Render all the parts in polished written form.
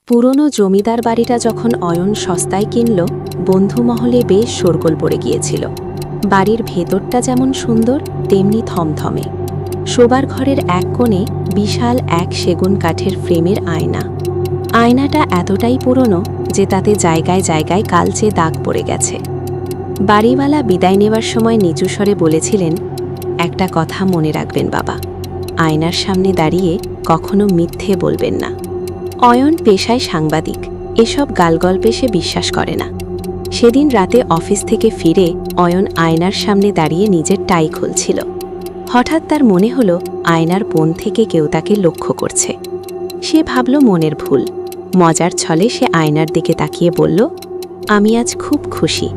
পুরনো জমিদার বাড়িটা যখন অয়ন সস্তায় কিনল, বন্ধু মহলে বেশ শোরগোল পড়ে গিয়েছিল। বাড়ির ভেতরটা যেমন সুন্দর, তেমনি থমথমে। শোবার ঘরের এক কোণে বিশাল এক সেগুন কাঠের ফ্রেমের আয়না। আয়নাটা এতটাই পুরনো যে তাতে জায়গায় জায়গায় কালচে দাগ পড়ে গেছে। বাড়িওয়ালা বিদায় নেবার সময় নিচু স্বরে বলেছিলেন, একটা কথা মনে রাখবেন বাবা, আয়নার সামনে দাঁড়িয়ে কখনো মিথ্যে বলবেন না। অয়ন পেশায় সাংবাদিক, এসব গালগল্পে সে বিশ্বাস করে না। সেদিন রাতে অফিস থেকে ফিরে অয়ন আয়নার সামনে দাঁড়িয়ে নিজের টাই খুলছিল। হঠাৎ তার মনে হলো আয়নার কোণ থেকে কেউ তাকে লক্ষ্য করছে। সে ভাবল মনের ভুল। মজার ছলে সে আয়নার দিকে তাকিয়ে বলল, আমি আজ খুব খুশি।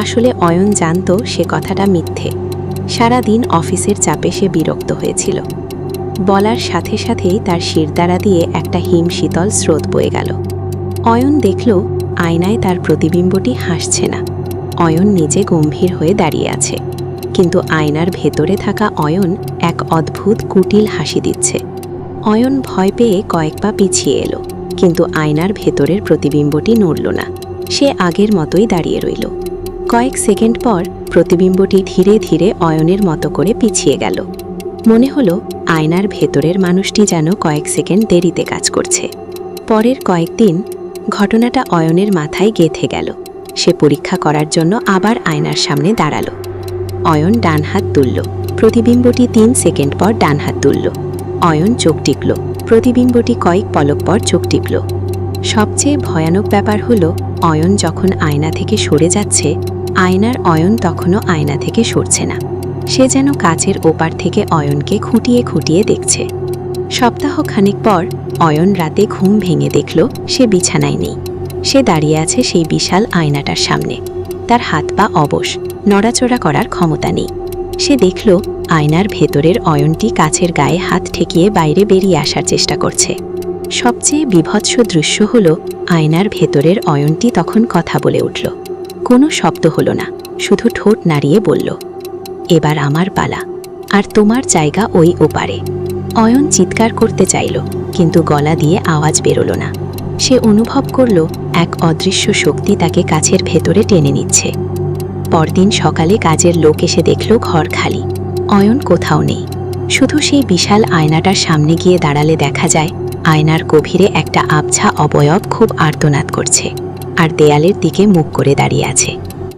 আসলে অয়ন জানত সে কথাটা মিথ্যে। সারা দিন অফিসের চাপে সে বিরক্ত হয়েছিল। বলার সাথে সাথেই তার শিরদাঁড়া দিয়ে একটা হিমশীতল স্রোত বয়ে গেল। অয়ন দেখল আয়নায় তার প্রতিবিম্বটি হাসছে না। অয়ন নিজে গম্ভীর হয়ে দাঁড়িয়ে আছে, কিন্তু আয়নার ভেতরে থাকা অয়ন এক অদ্ভুত কুটিল হাসি দিচ্ছে। অয়ন ভয় পেয়ে কয়েক পা পিছিয়ে এলো, কিন্তু আয়নার ভেতরের প্রতিবিম্বটি নড়ল না। সে আগের মতোই দাঁড়িয়ে রইল। কয়েক সেকেন্ড পর প্রতিবিম্বটি ধীরে ধীরে অয়নের মতো করে পিছিয়ে গেল। মনে হলো আয়নার ভেতরের মানুষটি যেন কয়েক সেকেন্ড দেরিতে কাজ করছে। পরের কয়েকদিন ঘটনাটা অয়নের মাথায় গেঁথে গেল। সে পরীক্ষা করার জন্য আবার আয়নার সামনে দাঁড়ালো। অয়ন ডান হাত তুলল, প্রতিবিম্বটি 3 সেকেন্ড পর ডান হাত তুলল। অয়ন চোখ টিকল, প্রতিবিম্বটি কয়েক পলক পর চোখ টিকল। সবচেয়ে ভয়ানক ব্যাপার হলো, অয়ন যখন আয়না থেকে সরে যাচ্ছে, আয়নার অয়ন তখনও আয়না থেকে সরছে না। সে যেন কাচের ওপার থেকে অয়নকে খুঁটিয়ে খুঁটিয়ে দেখছে। সপ্তাহখানেক পর অয়ন রাতে ঘুম ভেঙে দেখল সে বিছানায় নেই। সে দাঁড়িয়ে আছে সেই বিশাল আয়নাটার সামনে। তার হাত পা অবশ, নড়াচড়া করার ক্ষমতা নেই। সে দেখল আয়নার ভেতরের অয়নটি কাচের গায়ে হাত ঠেকিয়ে বাইরে বেরিয়ে আসার চেষ্টা করছে। সবচেয়ে বীভৎস দৃশ্য হল, আয়নার ভেতরের অয়নটি তখন কথা বলে উঠল। কোনো শব্দ হলো না, শুধু ঠোঁট নাড়িয়ে বলল, এবার আমার পালা, আর তোমার জায়গা ওই ওপারে। অয়ন চিৎকার করতে চাইল, কিন্তু গলা দিয়ে আওয়াজ বেরোল না। সে অনুভব করল এক অদৃশ্য শক্তি তাকে কাছের ভেতরে টেনে নিচ্ছে। পরদিন সকালে কাজের লোক এসে দেখল ঘর খালি। অয়ন কোথাও নেই। শুধু সেই বিশাল আয়নাটার সামনে গিয়ে দাঁড়ালে দেখা যায় আয়নার গভীরে একটা আবছা অবয়ব খুব আর্তনাদ করছে, আর দেয়ালের দিকে মুখ করে দাঁড়িয়ে আছে।